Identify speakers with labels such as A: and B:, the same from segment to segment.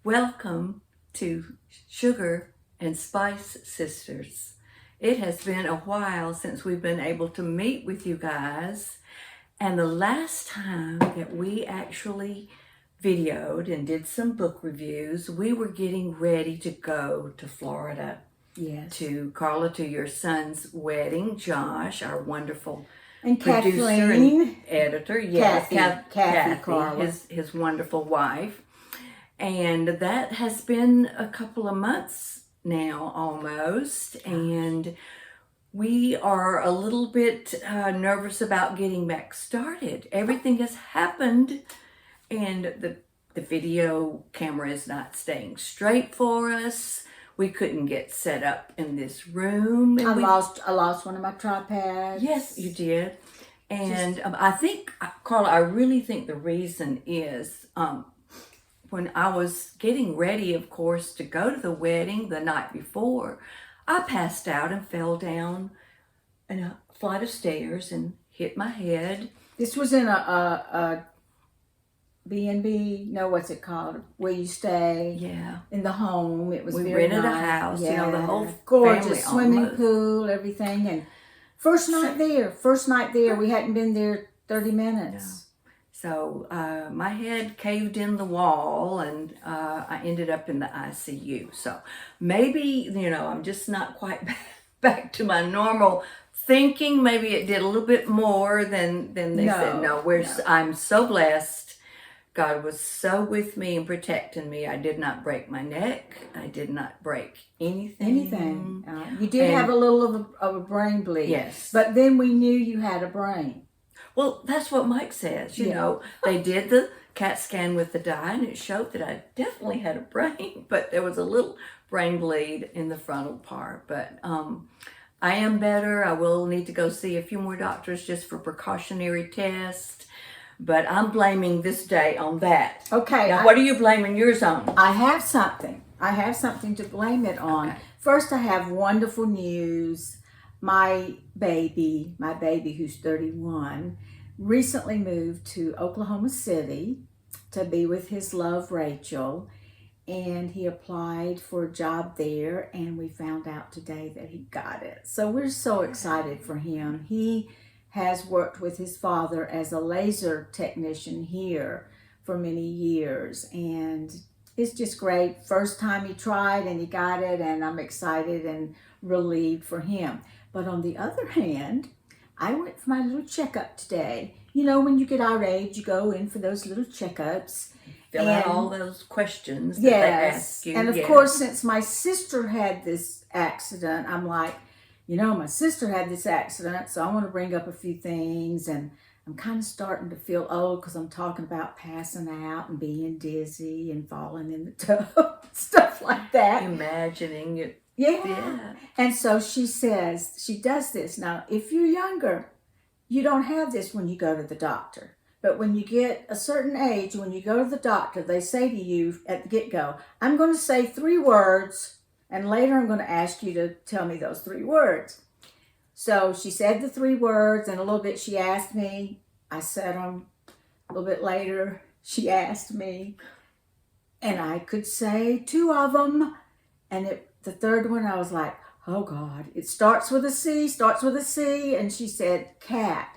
A: Welcome to Sugar and Spice Sisters. It has been a while since we've been able to meet with you guys, and the last time that we actually videoed and did some book reviews, we were getting ready to go to Florida.
B: Yes.
A: To Carla, to your son's wedding. Josh, our wonderful
B: and
A: producer
B: Kathleen,
A: and editor. Yes,
B: Kathy Carla.
A: his wonderful wife. And that has been a couple of months now almost. And we are a little bit nervous about getting back started. Everything has happened, and the video camera is not staying straight for us. We couldn't get set up in this room. And
B: I lost one of my tripods.
A: Yes, you did. And I think, Carla, I really think the reason is when I was getting ready, of course, to go to the wedding the night before, I passed out and fell down a flight of stairs and hit my head.
B: This was in a B&B, no, what's it called? Where you stay.
A: Yeah.
B: In the home. It was
A: we
B: very
A: rented
B: nice.
A: a house,
B: yeah.
A: you know, the whole
B: gorgeous
A: family
B: swimming
A: almost.
B: pool, everything. And first night there, we hadn't been there 30 minutes.
A: No. So my head caved in the wall, and I ended up in the ICU. So maybe, you know, I'm just not quite back to my normal thinking. Maybe it did a little bit more than they said. No, I'm so blessed. God was so with me and protecting me. I did not break my neck. I did not break anything.
B: You did have a little of a brain bleed.
A: Yes.
B: But then we knew you had a brain.
A: Well, that's what Mike says. You know, they did the CAT scan with the dye, and it showed that I definitely had a brain, but there was a little brain bleed in the frontal part. But I am better. I will need to go see a few more doctors just for precautionary tests. But I'm blaming this day on that.
B: Okay.
A: Now, what are you blaming yours on?
B: I have something. to blame it on.
A: Okay.
B: First, I have wonderful news. My baby who's 31, recently moved to Oklahoma City to be with his love, Rachel. And he applied for a job there, and we found out today that he got it. So we're so excited for him. He has worked with his father as a laser technician here for many years, and it's just great. First time he tried and he got it, and I'm excited and relieved for him. But on the other hand, I went for my little checkup today. You know, when you get our age, you go in for those little checkups.
A: Fill out all those questions that they ask you.
B: And of course, since my sister had this accident, I'm like, you know, my sister had this accident, so I want to bring up a few things, and I'm kind of starting to feel old because I'm talking about passing out and being dizzy and falling in the tub, stuff like that.
A: Imagining it.
B: Yeah. And so she says, she does this. Now, if you're younger, you don't have this when you go to the doctor. But when you get a certain age, when you go to the doctor, they say to you at the get-go, I'm going to say 3 words, and later I'm going to ask you to tell me those 3 words. So she said the 3 words, and a little bit she asked me. I said them. A little bit later, she asked me, and I could say 2 of them. And the third one, I was like, oh God, it starts with a C, and she said cat.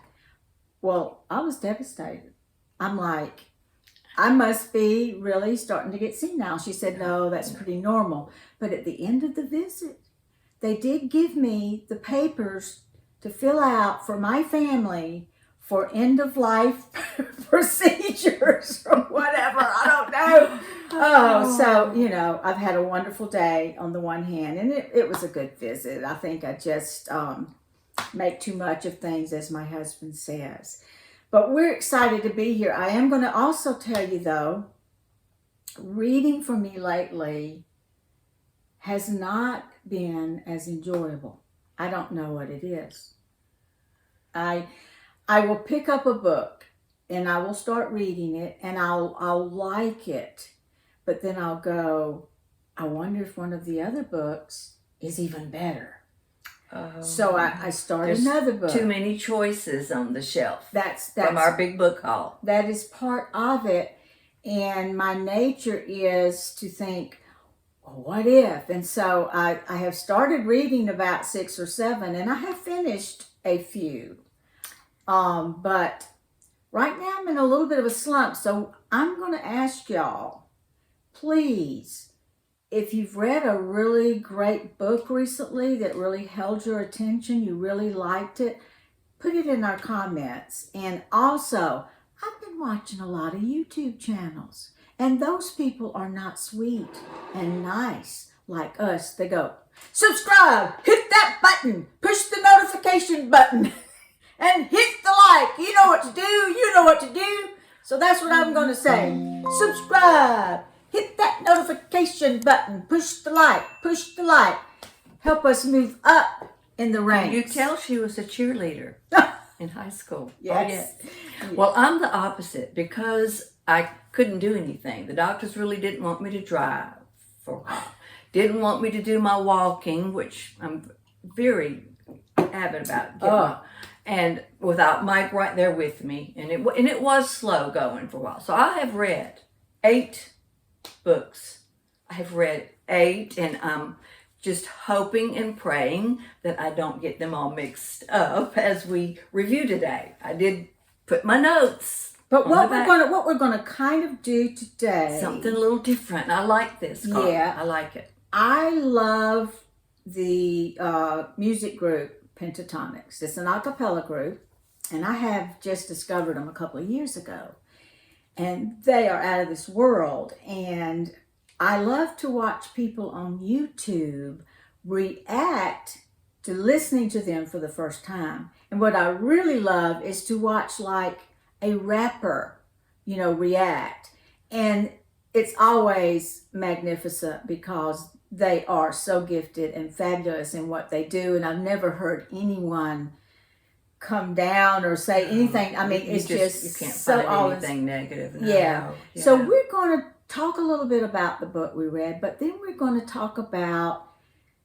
B: Well, I was devastated. I'm like, I must be really starting to get senile. She said, no, that's pretty normal. But at the end of the visit, they did give me the papers to fill out for my family for end-of-life procedures or whatever. I don't know. Oh, so, you know, I've had a wonderful day on the one hand, and it was a good visit. I think I just make too much of things, as my husband says. But we're excited to be here. I am going to also tell you, though, reading for me lately has not been as enjoyable. I don't know what it is. I will pick up a book and I will start reading it, and I'll like it, but then I'll go, I wonder if one of the other books is even better. So I started another book.
A: Too many choices on the shelf.
B: That's
A: from our big book haul.
B: That is part of it. And my nature is to think, well, what if? And so I have started reading about 6 or 7, and I have finished a few. But right now I'm in a little bit of a slump, so I'm going to ask y'all, please, if you've read a really great book recently that really held your attention, you really liked it, put it in our comments. And also, I've been watching a lot of YouTube channels, and those people are not sweet and nice like us. They go, subscribe, hit that button, push the notification button, and hit the like. You know what to do. You know what to do. So that's what I'm going to say. Subscribe, hit that notification button, push the like, push the like. Help us move up in the ranks.
A: You tell she was a cheerleader in high school.
B: Yes.
A: Oh, yes. Well, I'm the opposite because I couldn't do anything. The doctors really didn't want me to drive for a while. Didn't want me to do my walking, which I'm very avid about. And without Mike right there with me. And it was slow going for a while. So I have read 8 books. I have read 8, and I'm just hoping and praying that I don't get them all mixed up as we review today. I did put my notes.
B: But what we're gonna kind of do today,
A: something a little different. I like this. Carl.
B: Yeah,
A: I like it.
B: I love the music group Pentatonics. It's an a cappella group, and I have just discovered them a couple of years ago, and they are out of this world. And I love to watch people on YouTube react to listening to them for the first time. And what I really love is to watch like a rapper, react. And it's always magnificent because they are so gifted and fabulous in what they do. And I've never heard anyone come down or say anything. I mean, it's just
A: you can't
B: so
A: find anything negative. No.
B: Yeah. So we're going to talk a little bit about the book we read, but then we're going to talk about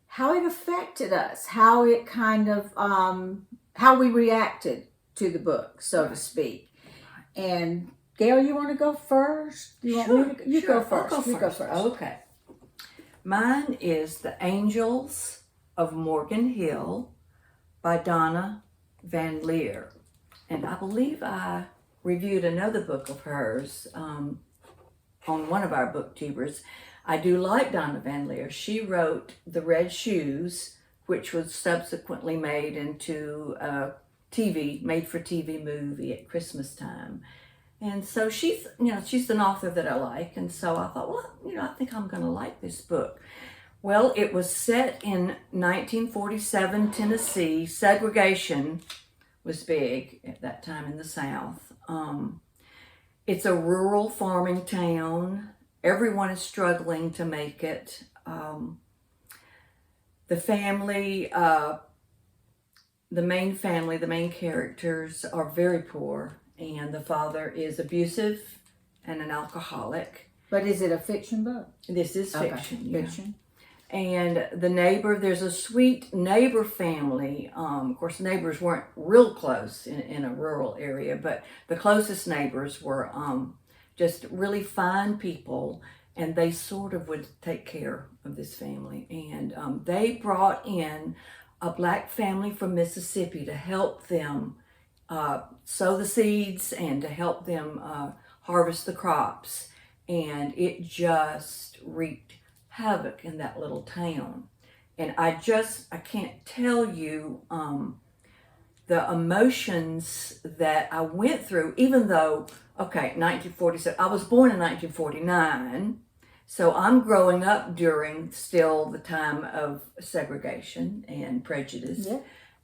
B: how it affected us, how it kind of, how we reacted to the book, so to speak. And Gail, you want to go first? You want me to? You go first. You go first.
A: Okay. Mine is The Angels of Morgan Hill by Donna VanLiere. And I believe I reviewed another book of hers on one of our booktubers. I do like Donna VanLiere. She wrote The Red Shoes, which was subsequently made into a made-for-TV movie at Christmas time. And so she's an author that I like. And so I thought, well, I think I'm going to like this book. Well, it was set in 1947 Tennessee. Segregation was big at that time in the South. It's a rural farming town. Everyone is struggling to make it. The family, the main characters are very poor. And the father is abusive and an alcoholic.
B: But is it a fiction book?
A: This is fiction.
B: Okay. Fiction.
A: And the neighbor, there's a sweet neighbor family. Of course, neighbors weren't real close in a rural area, but the closest neighbors were just really fine people, and they sort of would take care of this family. And they brought in a black family from Mississippi to help them sow the seeds and to help them harvest the crops. And it just wreaked havoc in that little town. And I can't tell you the emotions that I went through, even though, 1947, I was born in 1949, so I'm growing up during still the time of segregation and prejudice.
B: Yeah.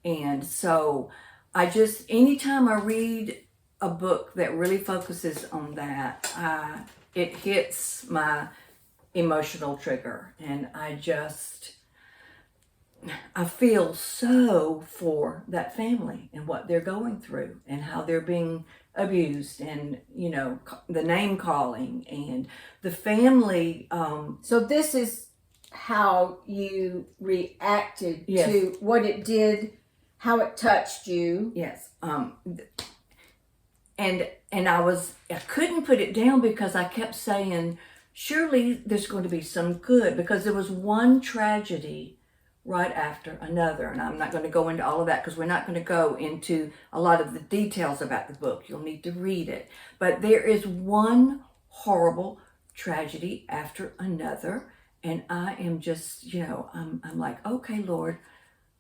A: And so anytime I read a book that really focuses on that, it hits my emotional trigger. And I feel so for that family and what they're going through and how they're being abused and, the name calling and the family.
B: So this is how you reacted
A: Yes.
B: to what it did, how it touched you.
A: Yes. and I couldn't put it down because I kept saying, surely there's going to be some good, because there was one tragedy right after another. And I'm not going to go into all of that because we're not going to go into a lot of the details about the book. You'll need to read it. But there is one horrible tragedy after another. And I am just, I'm like, okay, Lord,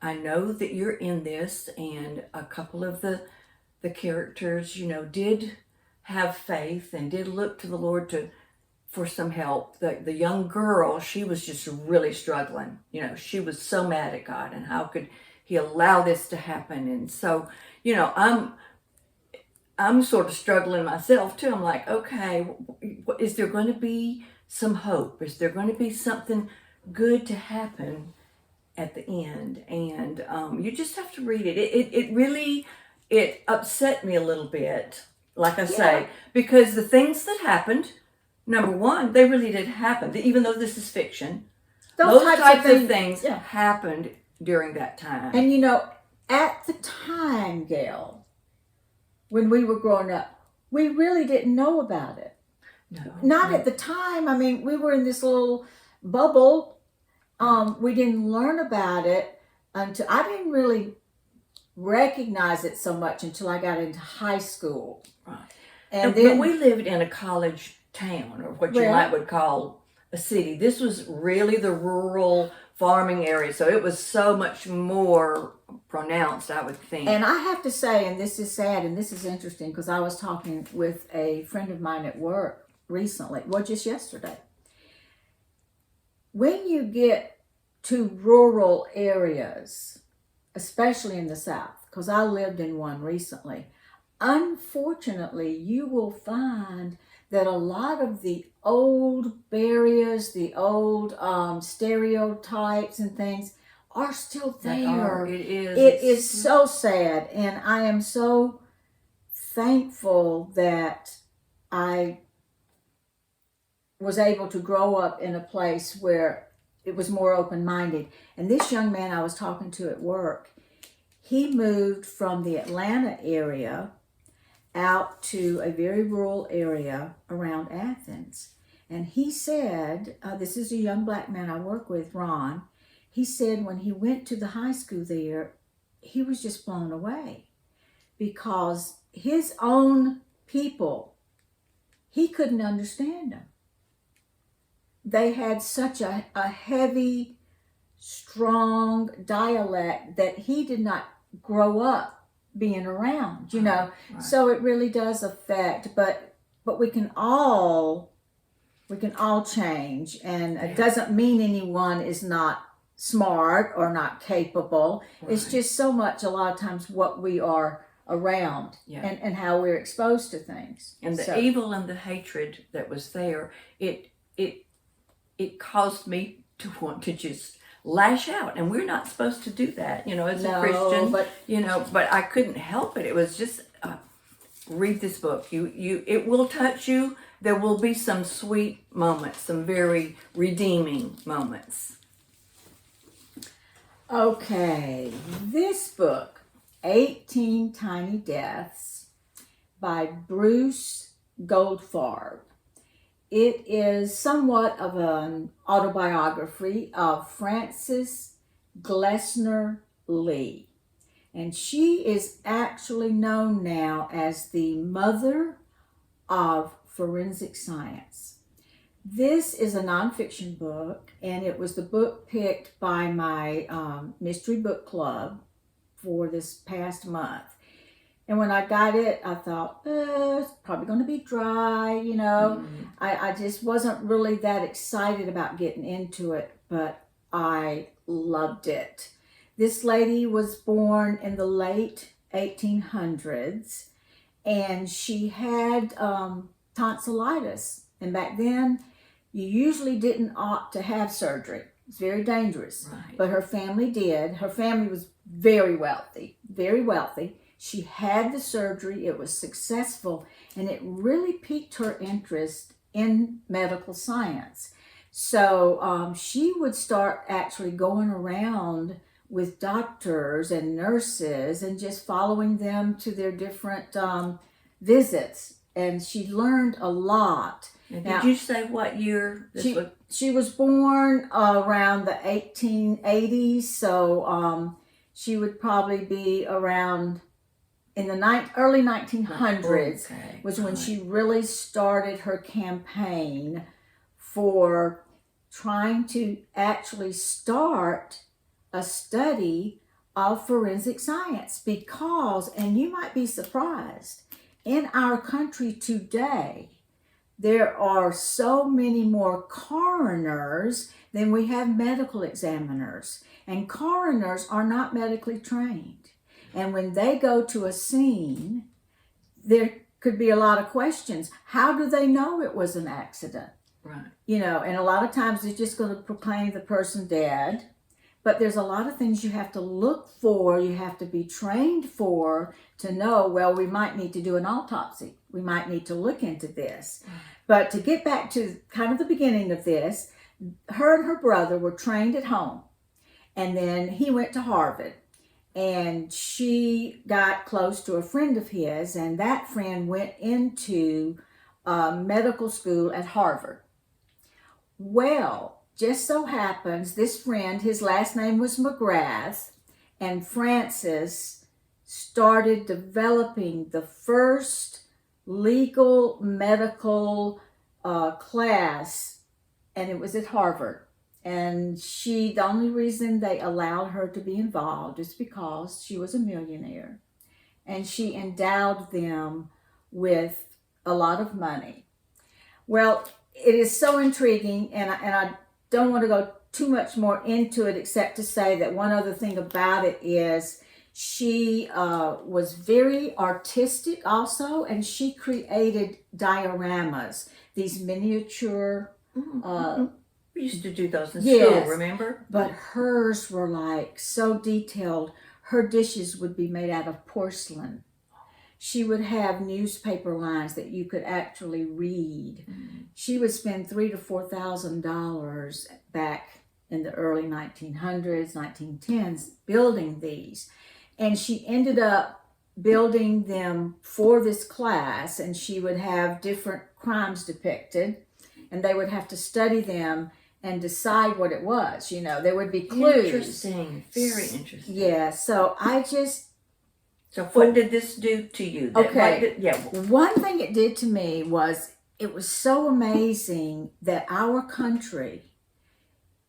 A: I know that you're in this. And a couple of the characters, did have faith and did look to the Lord for some help. The young girl, she was just really struggling. She was so mad at God, and how could he allow this to happen? And so, I'm sort of struggling myself too. I'm like, okay, is there going to be some hope? Is there going to be something good to happen at the end? And you just have to read it. It really, it upset me a little bit, like I say, because the things that happened, number one, they really did happen. Even though this is fiction, those types of things happened during that time.
B: And at the time, Gail, when we were growing up, we really didn't know about it. Not at the time. I mean, we were in this little bubble. We didn't learn about it until I didn't really recognize it so much until I got into high school.
A: Right. And then we lived in a college town, or what you would call a city. This was really the rural farming area, so it was so much more pronounced, I would think.
B: And I have to say, and this is sad and this is interesting, because I was talking with a friend of mine at work recently, just yesterday. When you get to rural areas, especially in the South, because I lived in one recently, unfortunately, you will find that a lot of the old barriers, the old stereotypes and things are still there.
A: It is.
B: It is so sad. And I am so thankful that I was able to grow up in a place where it was more open-minded. And this young man I was talking to at work, he moved from the Atlanta area out to a very rural area around Athens. And he said, this is a young black man I work with, Ron, he said when he went to the high school there, he was just blown away because his own people, he couldn't understand them. They had such a heavy, strong dialect that he did not grow up being around, Right. So it really does affect, but we can all change, and it doesn't mean anyone is not smart or not capable. Right. It's just so much a lot of times what we are around and how we're exposed to things.
A: And the evil and the hatred that was there, it caused me to want to just lash out, and we're not supposed to do that, as a Christian, but I couldn't help it. It was just read this book. It will touch you. There will be some sweet moments, some very redeeming moments.
B: Okay, this book, 18 Tiny Deaths by Bruce Goldfard. It is somewhat of an autobiography of Frances Glessner Lee. And she is actually known now as the mother of forensic science. This is a nonfiction book, and it was the book picked by my mystery book club for this past month. And when I got it, I thought, it's probably going to be dry, Mm-hmm. I just wasn't really that excited about getting into it, but I loved it. This lady was born in the late 1800s, and she had tonsillitis. And back then, you usually didn't opt to have surgery. It's very dangerous.
A: Right.
B: But her family did. Her family was very wealthy, very wealthy. She had the surgery, it was successful, and it really piqued her interest in medical science. So she would start actually going around with doctors and nurses and just following them to their different visits, and she learned a lot.
A: And
B: Now,
A: did you say what year this was?
B: she was born around the 1880s, so she would probably be around in the early 1900s.
A: Okay,
B: was when she really started her campaign for trying to actually start a study of forensic science, because, and you might be surprised, in our country today, there are so many more coroners than we have medical examiners. And coroners are not medically trained. And when they go to a scene, there could be a lot of questions. How do they know it was an accident?
A: Right.
B: You know, and a lot of times they're just going to proclaim the person dead. But there's a lot of things you have to look for, you have to be trained for, to know, well, we might need to do an autopsy. We might need to look into this. But to get back to kind of the beginning of this, her and her brother were trained at home. And then he went to Harvard. And she got close to a friend of his, and that friend went into medical school at Harvard. Well, just so happens, this friend, his last name was McGrath, and Francis started developing the first legal medical class, and it was at Harvard. And the only reason they allowed her to be involved is because she was a millionaire. And she endowed them with a lot of money. Well, it is so intriguing, and I don't want to go too much more into it, except to say that one other thing about it is she was very artistic also, and she created dioramas, these miniature
A: We used to do those in
B: Yes.
A: school, remember?
B: but hers were like so detailed. Her dishes would be made out of porcelain. She would have newspaper lines that you could actually read. She would spend $3,000 to $4,000 back in the early 1900s, 1910s, building these. And she ended up building them for this class, and she would have different crimes depicted, and they would have to study them and decide what it was. You know, there would be clues.
A: Interesting. Very interesting.
B: Yeah, so
A: So what did this do to you?
B: Okay.
A: What
B: One thing it did to me was, it was so amazing that our country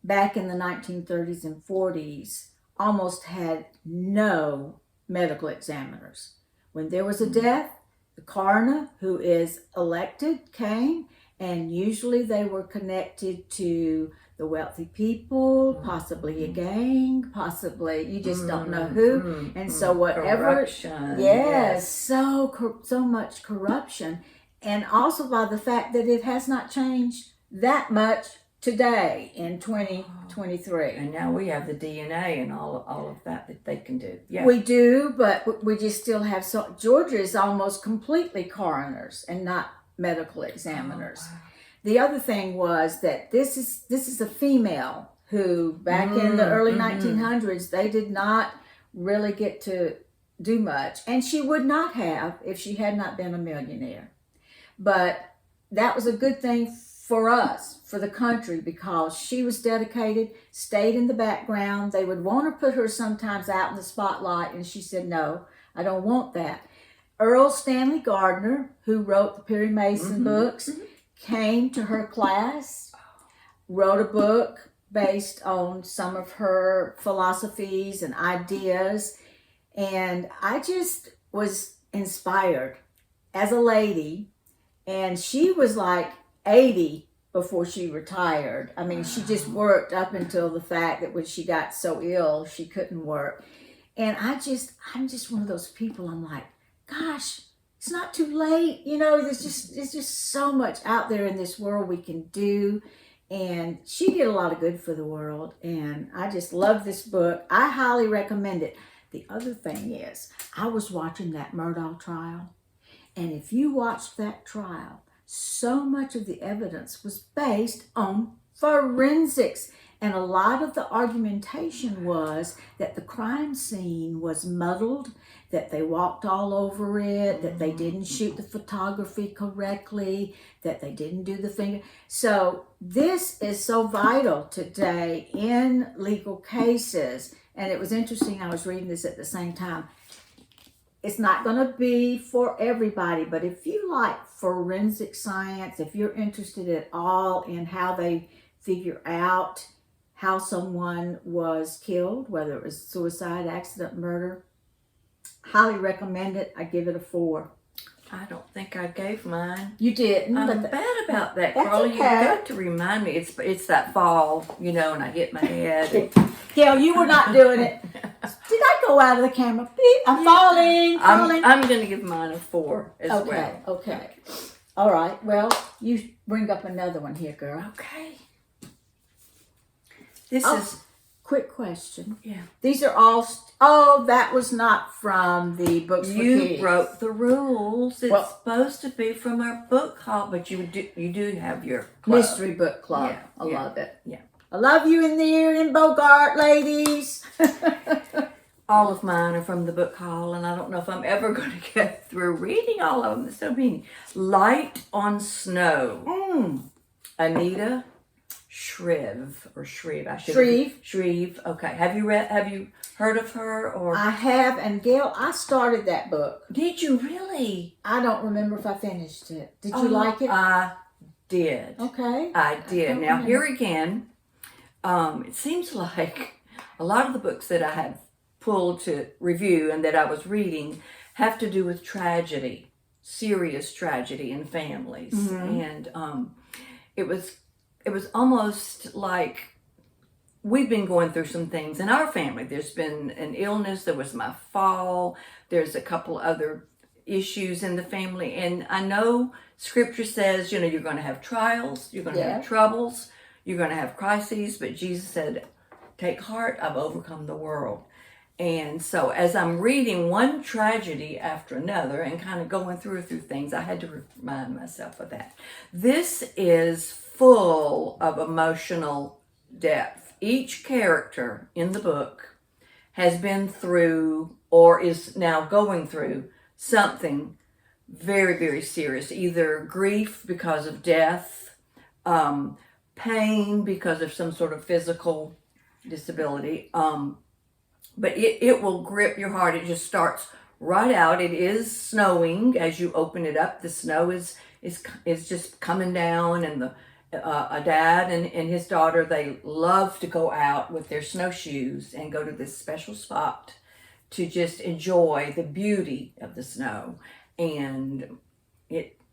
B: back in the 1930s and 40s almost had no medical examiners. When there was a death, the coroner, who is elected, came, and usually they were connected to the wealthy people, possibly a gang, possibly, you just don't know who. And so whatever,
A: corruption.
B: yes, so much corruption. And also by the fact that it has not changed that much today in 2023.
A: And now we have the DNA and all of that they can do. Yeah.
B: We do, but we just still have, Georgia is almost completely coroners and not medical examiners.
A: Oh, wow.
B: The other thing was that this is a female who, back in the early 1900s, they did not really get to do much, and she would not have if she had not been a millionaire. But that was a good thing for us, for the country, because she was dedicated, stayed in the background. They would want to put her sometimes out in the spotlight, and she said, no, I don't want that. Earl Stanley Gardner, who wrote the Perry Mason books, came to her class, wrote a book based on some of her philosophies and ideas, and I just was inspired as a lady. And she was like 80 before she retired. I mean, she just worked up until the fact that when she got so ill, she couldn't work. And I'm just one of those people, I'm like, gosh, it's not too late. You know, there's just so much out there in this world we can do. And she did a lot of good for the world. And I just love this book. I highly recommend it. The other thing is, I was watching that Murdaugh trial. And if you watched that trial, so much of the evidence was based on forensics. And a lot of the argumentation was that the crime scene was muddled, that they walked all over it, that they didn't shoot the photography correctly, that they didn't do the finger. So this is so vital today in legal cases. And it was interesting, I was reading this at the same time. It's not going to be for everybody, but if you like forensic science, if you're interested at all in how they figure out how someone was killed, whether it was suicide, accident, murder, highly recommend it. I give it a 4.
A: I don't think I gave mine.
B: You didn't.
A: I'm
B: but
A: bad about that,
B: that's
A: Carly.
B: okay.
A: You got to remind me. It's that fall, and I hit my head.
B: Gail, you were not doing it. Did I go out of the camera? Beep, I'm falling.
A: I'm going to give mine a 4 as well.
B: Okay. All right. Well, you bring up another one here, girl.
A: Okay. This is...
B: Quick question.
A: Yeah.
B: These are all... that was not from the books for kids.
A: You broke the rules. It's supposed to be from our book haul, but you do have your club.
B: Mystery book club.
A: Yeah,
B: I love it.
A: Yeah.
B: I love you in there in Bogart, ladies.
A: All of mine are from the book haul, and I don't know if I'm ever going to get through reading all of them. There's so many. Light on Snow. Anita Shreve or Shreve. Shreve. Okay. Have you heard of her or?
B: I have, and Gail, I started that book.
A: Did you really?
B: I don't remember if I finished it. Did you like it?
A: I did.
B: Okay.
A: I did. Now here again, it seems like a lot of the books that I have pulled to review and that I was reading have to do with tragedy, serious tragedy in families, and it was almost like we've been going through some things in our family. There's been an illness. There was my fall. There's a couple other issues in the family. And I know scripture says, you're going to have trials. You're going to have troubles. You're going to have crises. But Jesus said, take heart. I've overcome the world. And so as I'm reading one tragedy after another and kind of going through things, I had to remind myself of that. This is full of emotional depth. Each character in the book has been through or is now going through something very, very serious. Either grief because of death, pain because of some sort of physical disability, but it will grip your heart. It just starts right out. It is snowing as you open it up. The snow is just coming down, and a dad and his daughter, they love to go out with their snowshoes and go to this special spot to just enjoy the beauty of the snow. And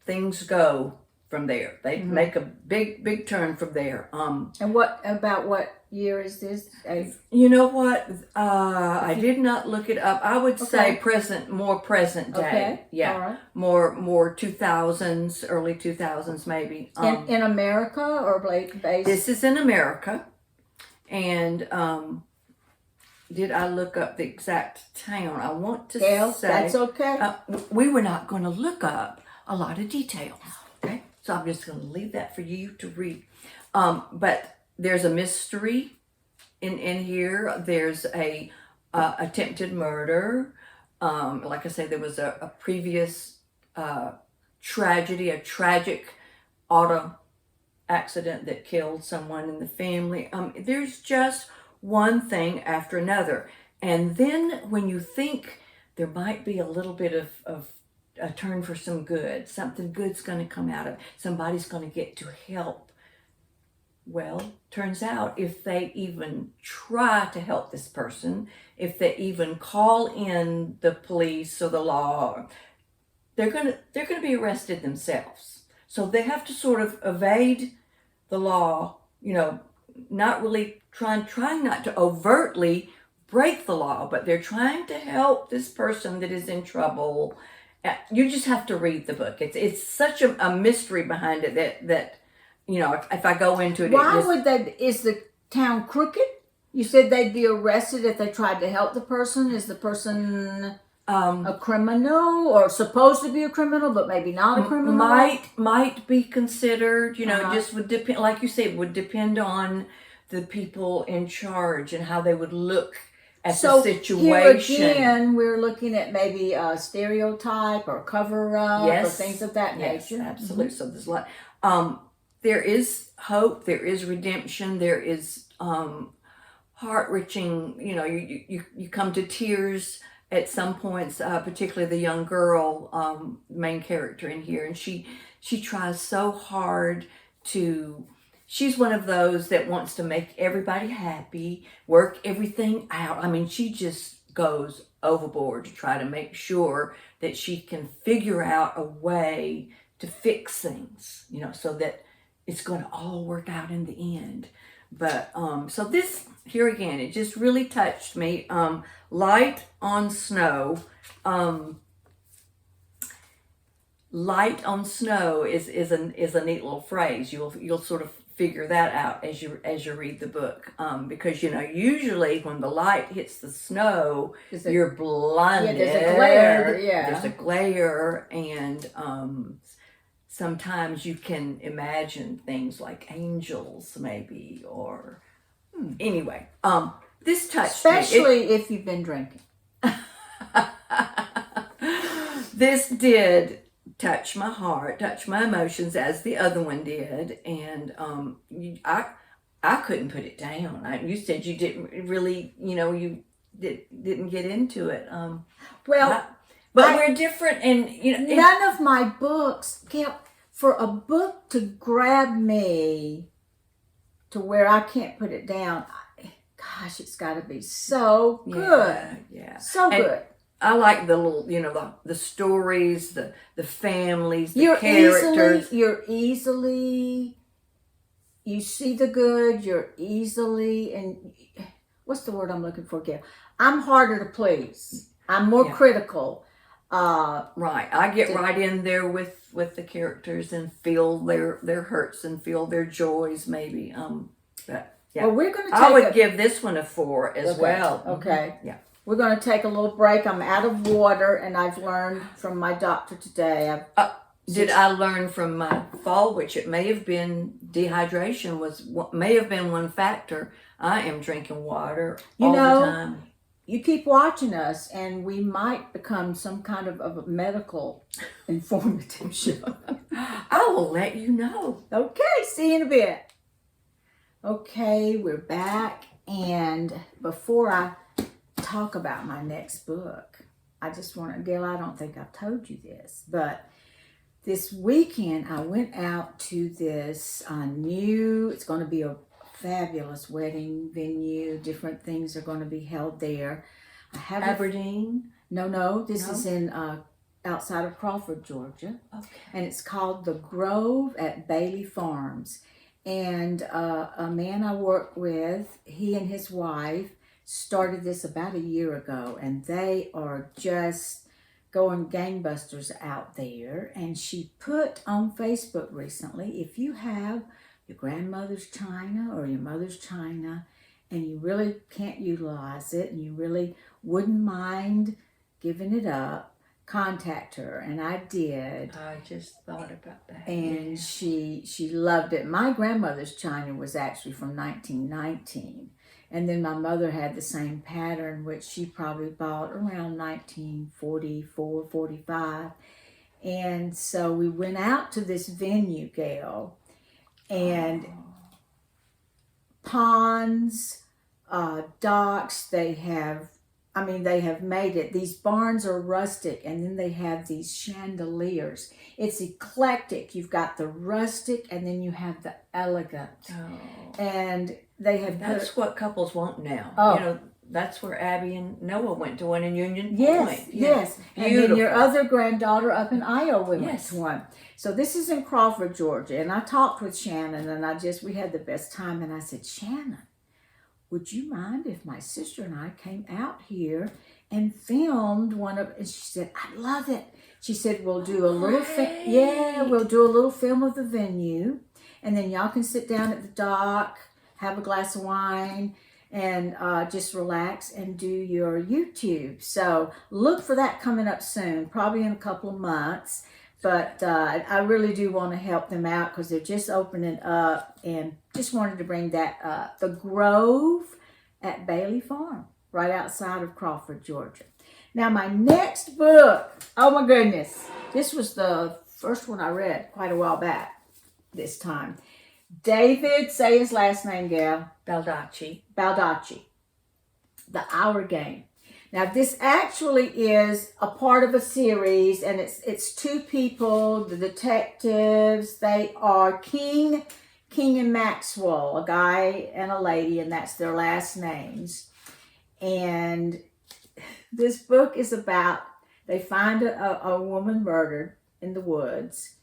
A: things go from there. They make a big turn from there.
B: And what year is this?
A: You know what? I did not look it up. I would say more present day.
B: Okay.
A: Yeah.
B: All right.
A: More 2000s, early 2000s maybe.
B: In America or based?
A: This is in America. And did I look up the exact town? I want to say.
B: That's okay.
A: We were not going to look up a lot of details. Okay. So I'm just going to leave that for you to read. But there's a mystery in here. There's a attempted murder. Like I say, there was a previous tragedy, a tragic auto accident that killed someone in the family. There's just one thing after another. And then when you think there might be a little bit of a turn for some good, something good's going to come out of it, somebody's going to get to help. Well, turns out if they even try to help this person, if they even call in the police or the law, they're going to be arrested themselves. So they have to sort of evade the law, not really trying not to overtly break the law, but they're trying to help this person that is in trouble. You just have to read the book. It's such a mystery behind it that if I go into it.
B: Is the town crooked? You said they'd be arrested if they tried to help the person. Is the person a criminal or supposed to be a criminal, but maybe not a criminal?
A: Might be considered, just would depend, like you said, would depend on the people in charge and how they would look at
B: So
A: the
B: here
A: situation.
B: again, we're looking at maybe a stereotype or cover up or
A: Yes.
B: things of that
A: Yes,
B: nature.
A: absolutely. So there's a lot. There is hope. There is redemption. There is heart-wrenching. You know, you come to tears at some points. Particularly the young girl, main character in here, and she tries so hard to. She's one of those that wants to make everybody happy, work everything out. I mean, she just goes overboard to try to make sure that she can figure out a way to fix things, you know, so that it's going to all work out in the end. But so this here again, it just really touched me. Light on snow. Light on snow is a neat little phrase. You'll sort of figure that out as you read the book, because you know usually when the light hits the snow, you're blinded.
B: Yeah, there's a glare. Yeah,
A: there's a glare, and sometimes you can imagine things like angels, maybe, or anyway. This touched me.
B: Especially if you've been drinking.
A: This did touch my heart, touch my emotions, as the other one did, and I couldn't put it down. You said you didn't really, you know, you didn't get into it. But we're different, and you know,
B: none of my books for a book to grab me to where I can't put it down. Gosh, it's got to be so good.
A: Yeah,
B: so good.
A: I like the little, you know, the stories, the families, the characters.
B: You see the good. You're easily, and what's the word I'm looking for, Gail? I'm harder to please. I'm more critical.
A: Right. I get right in there with the characters and feel their hurts and feel their joys, maybe. But yeah.
B: Well, we're going to.
A: I would give this one a 4 as well.
B: Okay.
A: Yeah.
B: We're going to take a little break. I'm out of water, and I've learned from my doctor today.
A: Did I learn from my fall, which it may have been dehydration may have been one factor. I am drinking water all the time.
B: You keep watching us, and we might become some kind of a medical informative show.
A: I will let you know.
B: Okay, see you in a bit. Okay, we're back, and before I talk about my next book, I just want to, Gail, I don't think I've told you this, but this weekend I went out to this it's going to be a fabulous wedding venue. Different things are going to be held there.
A: Aberdeen?
B: No, this is in outside of Crawford, Georgia.
A: Okay.
B: And it's called The Grove at Bailey Farms. And a man I work with, he and his wife started this about a year ago, and they are just going gangbusters out there. And she put on Facebook recently, if you have your grandmother's china or your mother's china and you really can't utilize it and you really wouldn't mind giving it up, contact her. And I did.
A: I just thought about that.
B: And she loved it. My grandmother's china was actually from 1919. And then my mother had the same pattern, which she probably bought around 1944, 45. And so we went out to this venue, Gail, and ponds, docks, they have made it. These barns are rustic, and then they have these chandeliers. It's eclectic. You've got the rustic, and then you have the elegant.
A: Oh.
B: And they have.
A: That's what couples want now.
B: Oh.
A: You know, that's where Abby and Noah went to one in Union
B: Yes,
A: Point.
B: yes. And then your other granddaughter up in Iowa went to one. So this is in Crawford, Georgia. And I talked with Shannon, and we had the best time. And I said, Shannon, would you mind if my sister and I came out here and filmed one of? And she said, I'd love it. She said, we'll do a little we'll do a little film of the venue, and then y'all can sit down at the dock, have a glass of wine, and just relax and do your YouTube. So look for that coming up soon, probably in a couple of months. But I really do want to help them out because they're just opening up, and just wanted to bring that up. The Grove at Bailey Farm, right outside of Crawford, Georgia. Now, my next book, oh my goodness, this was the first one I read quite a while back this time. David, say his last name, Gal.
A: Baldacci.
B: The Hour Game. Now, this actually is a part of a series, and it's two people, the detectives. They are King and Maxwell, a guy and a lady, and that's their last names. And this book is about, they find a woman murdered in the woods,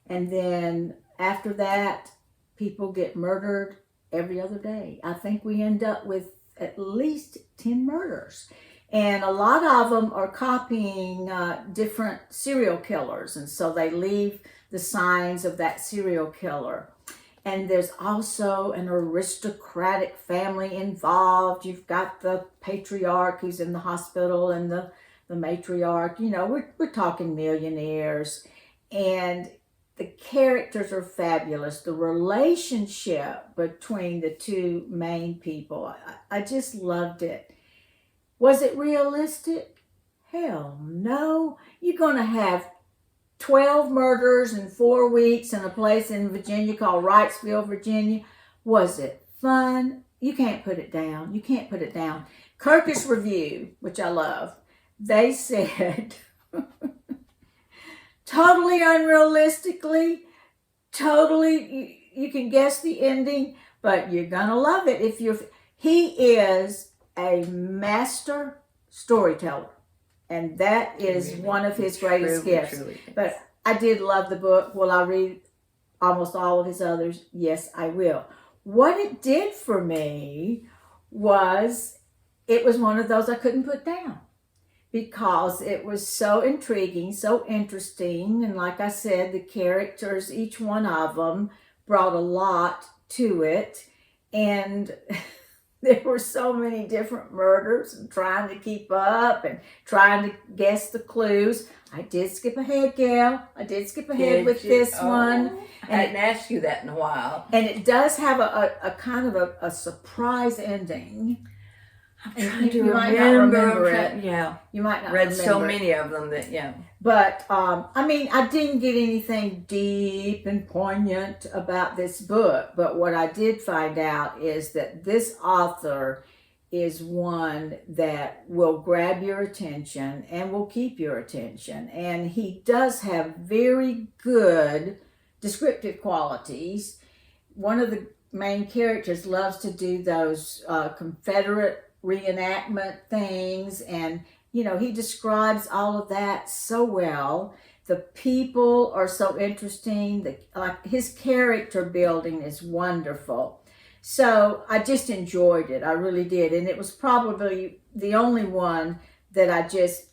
B: and then after that, people get murdered every other day. I think we end up with at least 10 murders. And a lot of them are copying different serial killers. And so they leave the signs of that serial killer. And there's also an aristocratic family involved. You've got the patriarch who's in the hospital and the matriarch. You know, we're talking millionaires. And the characters are fabulous. The relationship between the two main people, I just loved it. Was it realistic? Hell no. You're going to have 12 murders in 4 weeks in a place in Virginia called Wrightsville, Virginia. Was it fun? You can't put it down. You can't put it down. Kirkus Review, which I love, they said, totally unrealistically, totally, you can guess the ending, but you're going to love it. He is a master storyteller, and that is one of his greatest gifts. But I did love the book. Will I read almost all of his others? Yes, I will. What it did for me was, it was one of those I couldn't put down because it was so intriguing, so interesting, and like I said, the characters, each one of them brought a lot to it, and there were so many different murders, and trying to keep up and trying to guess the clues. I did skip ahead, Gail. I did skip ahead with this one.
A: I hadn't asked you that in a while.
B: And it does have a kind of a surprise ending.
A: I'm trying to
B: you might not remember
A: it. Yeah.
B: You might not
A: read
B: remember
A: so many of them that, yeah.
B: But, I mean, I didn't get anything deep and poignant about this book. But what I did find out is that this author is one that will grab your attention and will keep your attention. And he does have very good descriptive qualities. One of the main characters loves to do those Confederate reenactment things, and you know, he describes all of that so well. The people are so interesting. Like his character building is wonderful. So I just enjoyed it. I really did. And it was probably the only one that I just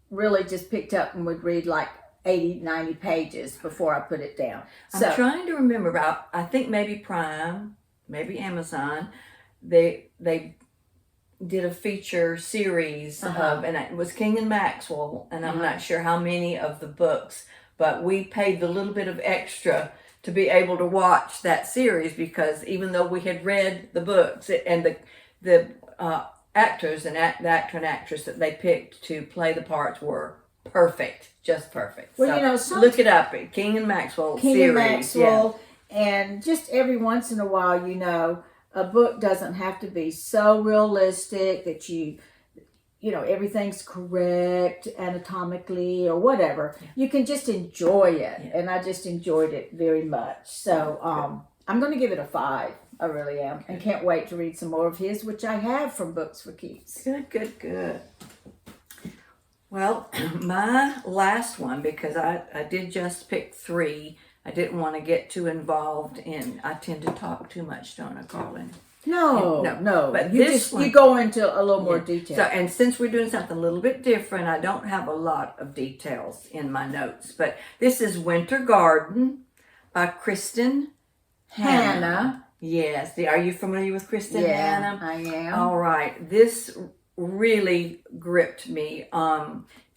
B: really just picked up and would read like 80, 90 pages before I put it down. So,
A: I'm trying to remember about, I think maybe Prime, maybe Amazon, they did a feature series of, and it was King and Maxwell, and I'm not sure how many of the books, but we paid the little bit of extra to be able to watch that series, because even though we had read the books, and the actors and the actor and actress that they picked to play the parts were perfect, just perfect.
B: Well,
A: so,
B: you know,
A: look it up, King and Maxwell series.
B: And Maxwell, and just every once in a while, you know, a book doesn't have to be so realistic that you know, everything's correct anatomically or whatever. Yeah. You can just enjoy it. Yeah. And I just enjoyed it very much. So I'm going to give it a 5. I really am. Okay. And can't wait to read some more of his, which I have from Books for Keeps.
A: Good. Well, my last one, because I did just pick 3. I didn't want to get too involved in, I tend to talk too much, don't I, Carlin?
B: No.
A: But
B: you go into a little more detail.
A: So, and since we're doing something a little bit different, I don't have a lot of details in my notes. But this is Winter Garden by Kristin Hannah. Yes. Are you familiar with Kristin Hannah?
B: I am.
A: All right. This really gripped me.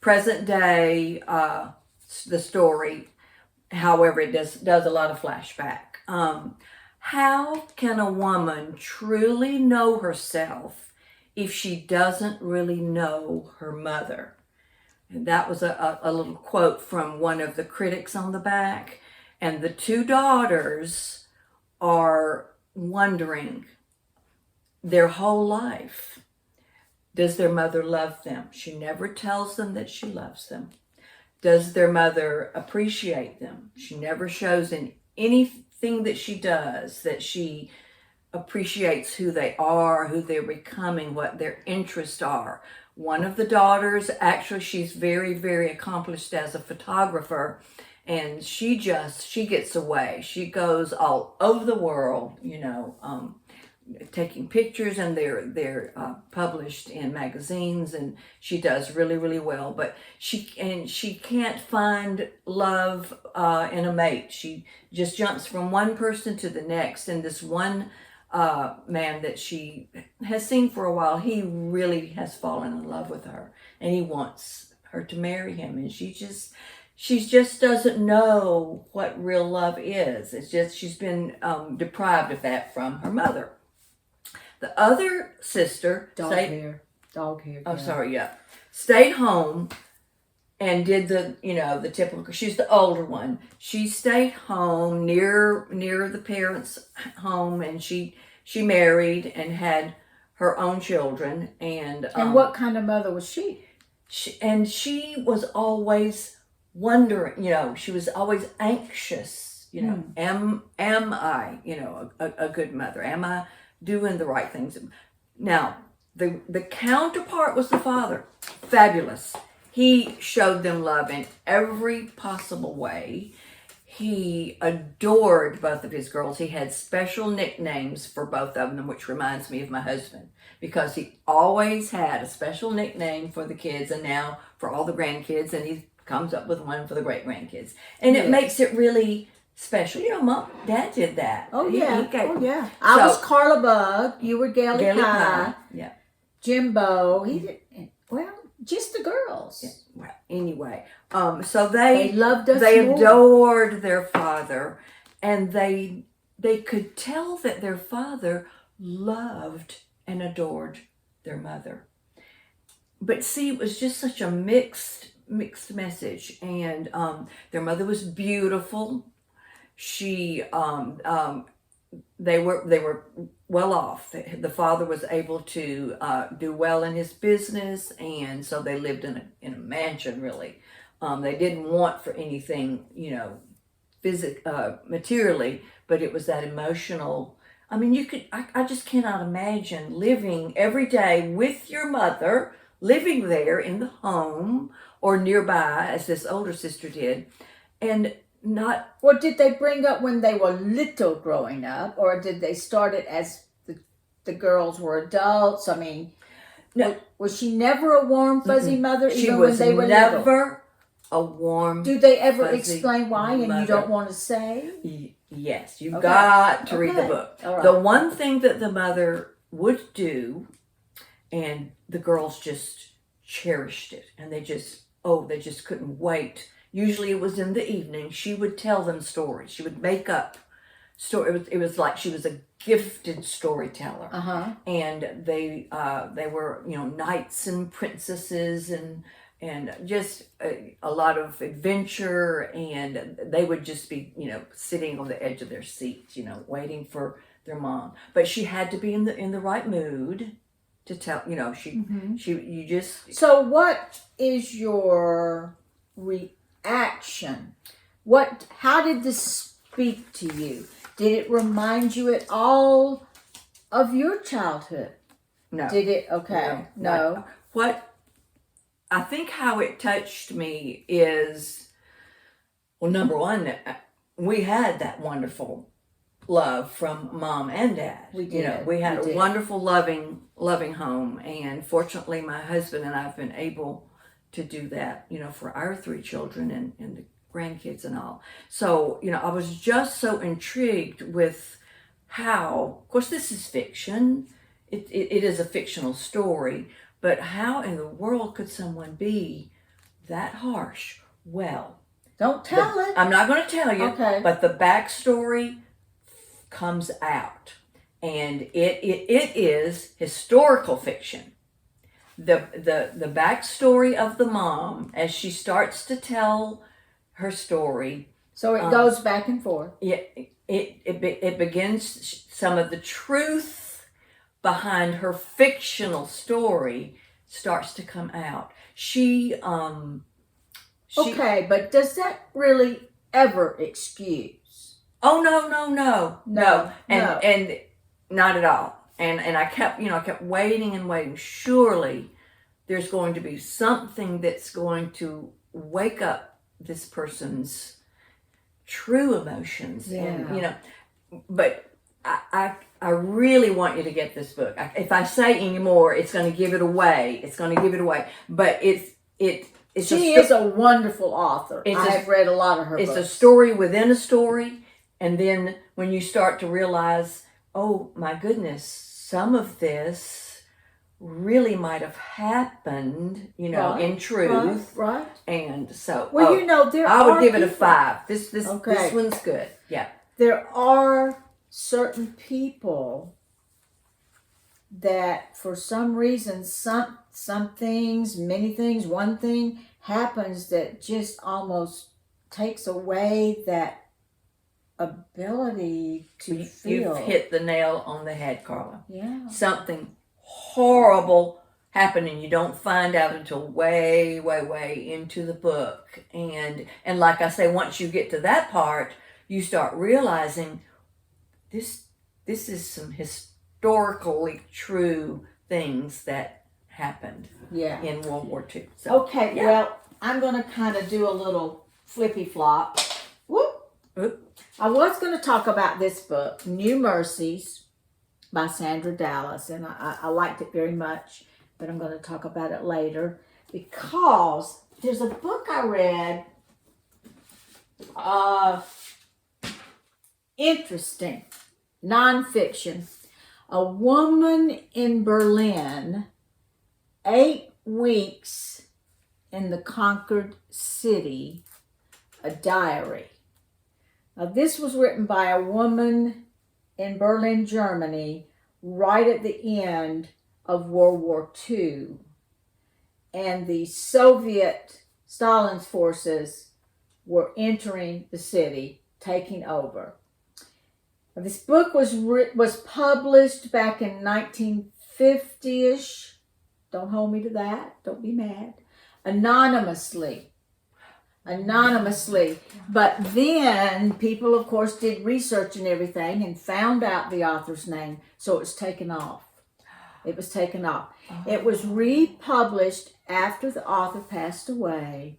A: Present day, the story. However, it does a lot of flashback. How can a woman truly know herself if she doesn't really know her mother? And that was a little quote from one of the critics on the back. And the two daughters are wondering their whole life, does their mother love them? She never tells them that she loves them. Does their mother appreciate them? She never shows in anything that she does that she appreciates who they are, who they're becoming, what their interests are. One of the daughters, actually, she's very, very accomplished as a photographer, and she gets away. She goes all over the world, taking pictures, and they're published in magazines, and she does really, really well. But she can't find love in a mate. She just jumps from one person to the next, and this one man that she has seen for a while, he really has fallen in love with her, and he wants her to marry him, and she just doesn't know what real love is. It's just she's been deprived of that from her mother. The other sister,
B: dog hair.
A: Oh, sorry, yeah, stayed home and did the typical. She's the older one. She stayed home near the parents' home, and she married and had her own children. And
B: what kind of mother was she?
A: She was always wondering. She was always anxious. Am I a good mother? Am I doing the right things? Now the counterpart was the father. Fabulous. He showed them love in every possible way. He adored both of his girls. He had special nicknames for both of them, which reminds me of my husband, because he always had a special nickname for the kids, and now for all the grandkids, and he comes up with one for the great grandkids. And it makes it really special. Mom, Dad did that.
B: Oh, yeah. I was Carla Bug. You were Gaily Pie.
A: Yeah.
B: Jimbo. He did, well, just the girls.
A: Yeah. Well, anyway, so they
B: loved us.
A: They
B: more.
A: adored their father, and they could tell that their father loved and adored their mother. But see, it was just such a mixed message. And their mother was beautiful. She they were well off. The father was able to do well in his business, and so they lived in a mansion. Really, they didn't want for anything, materially, but it was that emotional. I mean, I just cannot imagine living every day with your mother, living there in the home or nearby, as this older sister did, and not.
B: What did they bring up when they were little growing up, or did they start it as the girls were adults? I mean, no, was she never a warm, fuzzy mother, even when they were little? She was never
A: a warm.
B: Do they ever explain why, and you don't want to say?
A: Yes, you've got to read the book.
B: Right.
A: The one thing that the mother would do, and the girls just cherished it, and they just couldn't wait. Usually it was in the evening. She would tell them stories. She would make up stories. It was like she was a gifted storyteller. And they were, knights and princesses and just a lot of adventure. And they would just be, sitting on the edge of their seats, waiting for their mom. But she had to be in the right mood to tell,
B: So what is your reaction? How did this speak to you? Did it remind you at all of your childhood?
A: No.
B: Did it? Okay. No.
A: What I think how it touched me is, well, number one, we had that wonderful love from Mom and Dad.
B: We did.
A: We had a wonderful, loving home, and fortunately, my husband and I have been able to do that, for our 3 children and the grandkids and all. So, I was just so intrigued with how, of course, this is fiction. It is a fictional story, but how in the world could someone be that harsh? Well,
B: Don't tell it.
A: I'm not going to tell you.
B: Okay.
A: But the backstory comes out, and it is historical fiction. The backstory of the mom as she starts to tell her story.
B: So it goes back and forth.
A: It begins, some of the truth behind her fictional story starts to come out. She
B: Okay, but does that really ever excuse?
A: Oh no. And not at all. And I kept waiting and waiting. Surely there's going to be something that's going to wake up this person's true emotions.
B: Yeah.
A: And but I really want you to get this book. If I say any more, it's going to give it away. But she
B: is a wonderful author. I have read a lot of her books.
A: It's a story within a story. And then when you start to realize, oh my goodness, some of this really might have happened, in truth.
B: Right.
A: And so,
B: I
A: would give it a 5. This one's good. Yeah.
B: There are certain people that for some reason, some things, many things, one thing happens that just almost takes away that ability to feel.
A: You've hit the nail on the head, Carla.
B: Yeah.
A: Something horrible happened, and you don't find out until way, way, way into the book. And like I say, once you get to that part, you start realizing this is some historically true things that happened in World War II. So,
B: okay, well, I'm going to kind of do a little flippy flop. Whoop.
A: Oop.
B: I was going to talk about this book, New Mercies by Sandra Dallas, and I liked it very much, but I'm going to talk about it later because there's a book I read, interesting, nonfiction. A woman in Berlin, 8 weeks in the conquered city, a diary. Now, this was written by a woman in Berlin, Germany, right at the end of World War II. And the Soviet, Stalin's forces were entering the city, taking over. Now, this book was published back in 1950-ish. Don't hold me to that. Don't be mad. Anonymously. But then people, of course, did research and everything and found out the author's name. So it was taken off. It was republished after the author passed away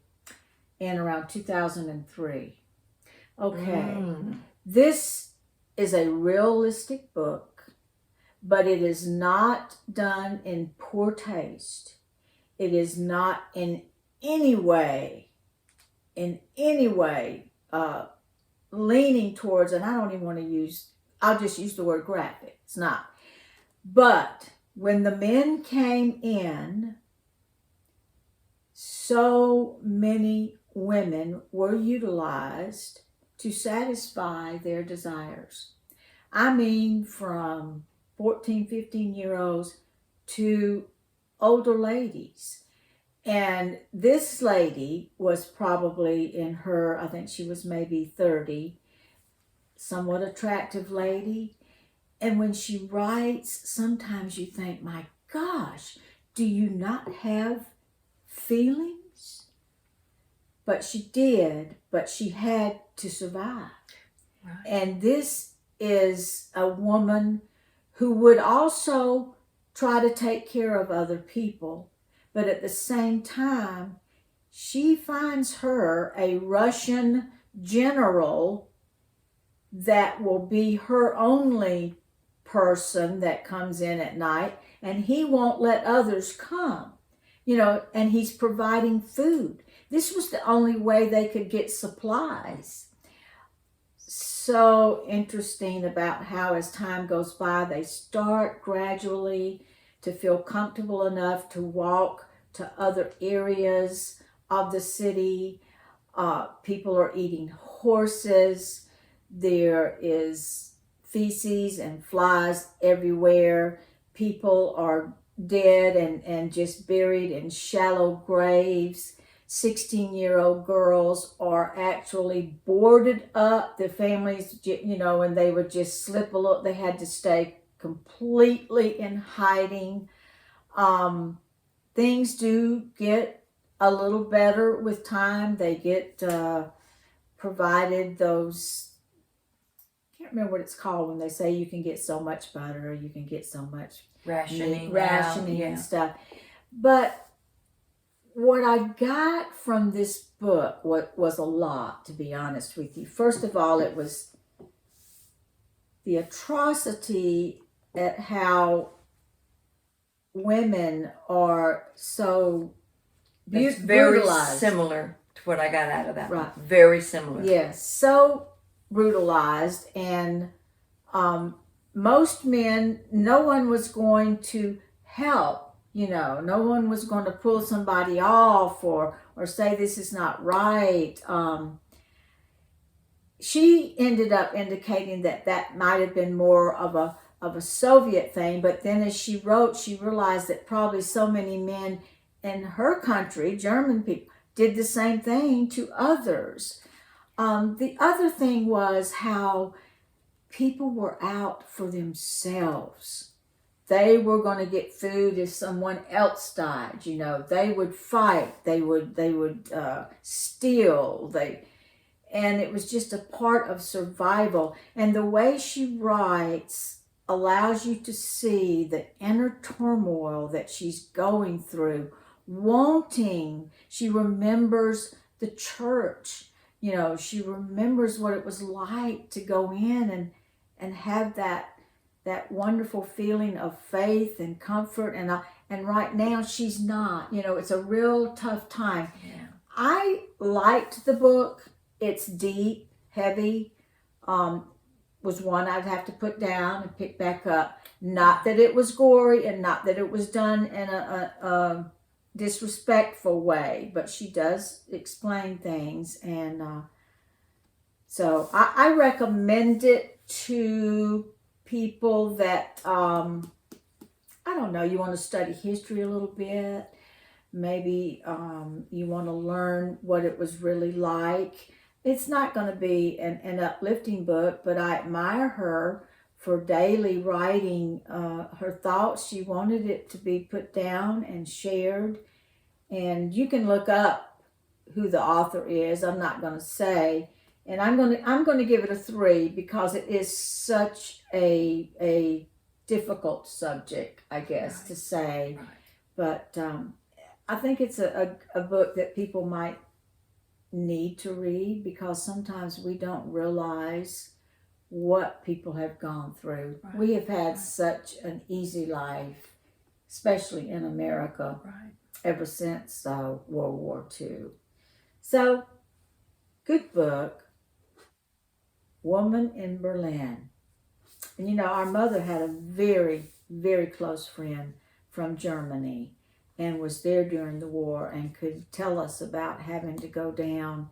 B: in around 2003. Okay. This is a realistic book, but it is not done in poor taste. It is not in any way leaning towards, and I don't even want to use, I'll just use the word graphic. It's not. But when the men came in, so many women were utilized to satisfy their desires. I mean, from 14, 15-year-olds to older ladies. And this lady was probably in her, I think she was maybe 30, somewhat attractive lady. And when she writes, sometimes you think, my gosh, do you not have feelings? But she did, but she had to survive. Right. And this is a woman who would also try to take care of other people. But at the same time, she finds her a Russian general that will be her only person that comes in at night, and he won't let others come, and he's providing food. This was the only way they could get supplies. So interesting about how as time goes by, they start gradually to feel comfortable enough to walk to other areas of the city. People are eating horses. There is feces and flies everywhere. People are dead and just buried in shallow graves. 16-year-old girls are actually boarded up. The families, and they would just slip a little. They had to stay completely in hiding. Things do get a little better with time. They get provided those, I can't remember what it's called when they say you can get so much butter, or you can get so much
A: rationing
B: and stuff. But what I got from this book was a lot, to be honest with you. First of all, it was the atrocity at how women are so
A: It's very
B: brutalized.
A: similar to what I got out of that.
B: Right.
A: Very similar.
B: Yes, so brutalized, and most men, no one was going to help. No one was going to pull somebody off or say this is not right. She ended up indicating that might have been more of a Soviet thing, but then as she wrote, she realized that probably so many men in her country, German people, did the same thing to others. The other thing was how people were out for themselves. They were going to get food if someone else died. They would fight. They would steal. And it was just a part of survival. And the way she writes allows you to see the inner turmoil that she's going through, wanting. She remembers the church. She remembers what it was like to go in and have that wonderful feeling of faith and comfort. And right now she's not. It's a real tough time.
A: Yeah.
B: I liked the book. It's deep, heavy. Was one I'd have to put down and pick back up. Not that it was gory and not that it was done in a disrespectful way, but she does explain things. And so I recommend it to people that, I don't know, you want to study history a little bit. Maybe you want to learn what it was really like. It's not going to be an uplifting book, but I admire her for daily writing her thoughts. She wanted it to be put down and shared. And you can look up who the author is. I'm not going to say. And I'm going to give it a 3 because it is such a difficult subject, I guess, to say.
A: Right.
B: But I think it's a book that people might need to read, because sometimes we don't realize what people have gone through.
A: Right.
B: We have had such an easy life, especially in America, ever since World War II. So, good book. Woman in Berlin. And our mother had a very, very close friend from Germany and was there during the war and could tell us about having to go down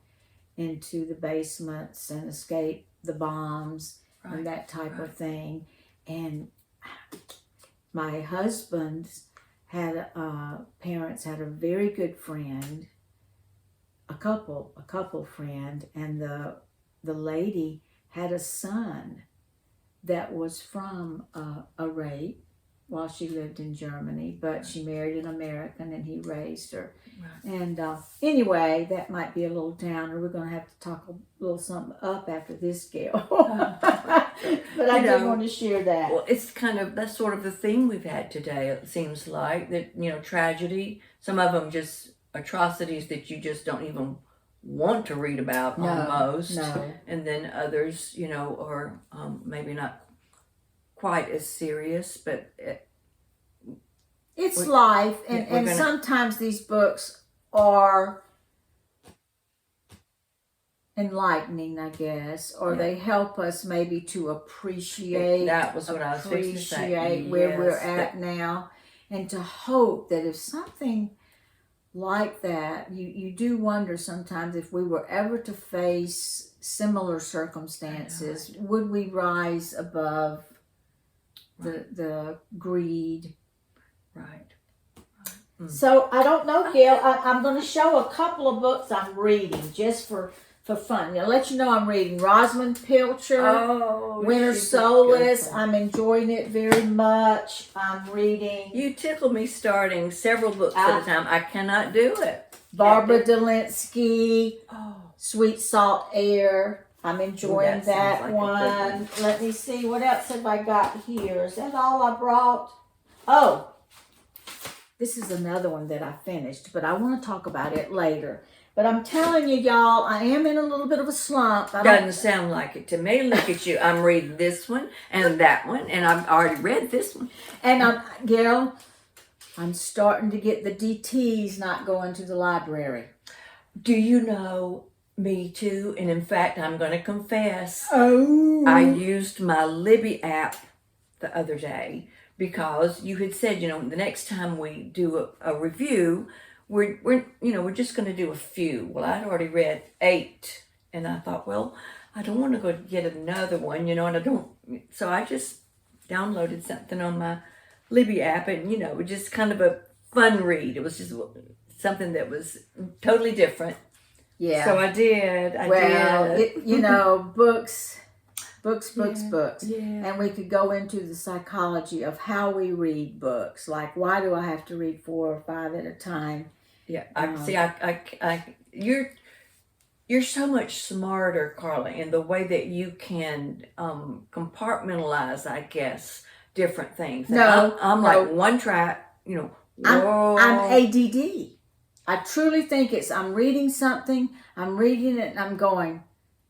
B: into the basements and escape the bombs and that type of thing. And my husband's parents had a very good friend, a couple friend, and the lady had a son that was from a rape while she lived in Germany, but she married an American and he raised her. Right. And anyway, that might be a little downer. We're going to have to talk a little something up after this, Gail. But I did want to share that.
A: Well, it's that's sort of the theme we've had today. It seems like that, tragedy, some of them just atrocities that you just don't even want to read about almost.
B: No.
A: And then others, are maybe not quite as serious, but
B: it's life, and sometimes these books are enlightening, I guess, or they help us maybe to appreciate.
A: That was what I was fixing to say.
B: Appreciate where we're at now, and to hope that if something like that, you do wonder sometimes if we were ever to face similar circumstances, would we rise above the greed?
A: Right.
B: So I don't know, Gail. I'm going to show a couple of books I'm reading just for fun. I'll let you know I'm reading Rosamund Pilcher, Winter Solace. I'm enjoying it very much. I'm reading.
A: You tickle me starting several books at a time. I cannot do it.
B: Barbara Delinsky, Sweet Salt Air. I'm enjoying that
A: like
B: one. Let me see. What else have I got here? Is that all I brought? Oh, this is another one that I finished, but I want to talk about it later. But I'm telling you, y'all, I am in a little bit of a slump.
A: Doesn't sound like it to me. Look at you. I'm reading this one and that one, and I've already read this one.
B: And Gail, I'm starting to get the DTs not going to the library.
A: Do you know, me too? And in fact, I'm going to confess,
B: I
A: used my Libby app the other day because you had said, the next time we do a review, we're just going to do a few. Well, I'd already read 8, and I thought, well, I don't want to go get another one, so I just downloaded something on my Libby app, and it was just kind of a fun read. It was just something that was totally different.
B: Yeah.
A: So I did.
B: Books.
A: Yeah.
B: And we could go into the psychology of how we read books. Like, why do I have to read 4 or 5 at a time?
A: Yeah. You're so much smarter, Carla, in the way that you can compartmentalize, I guess, different things. I'm like one track,
B: I'm ADD. I truly think I'm reading something, I'm reading it, and I'm going,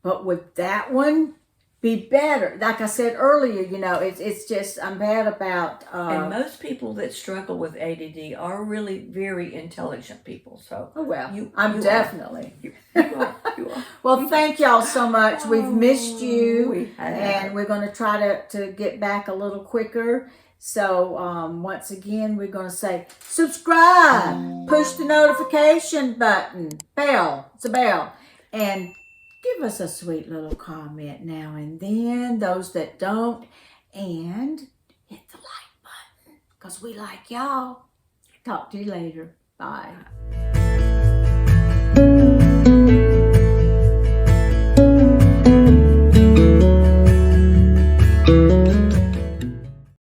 B: but would that one be better? Like I said earlier, it's just, I'm bad about...
A: and most people that struggle with ADD are really very intelligent people, so...
B: Oh, well,
A: you
B: definitely.
A: You are.
B: Well, thank y'all so much. We've missed you.
A: We have.
B: And we're going to try to get back a little quicker. So, once again, we're going to say, subscribe, push the notification button, bell, it's a bell, and give us a sweet little comment now and then, those that don't, and hit the like button, because we like y'all. Talk to you later. Bye.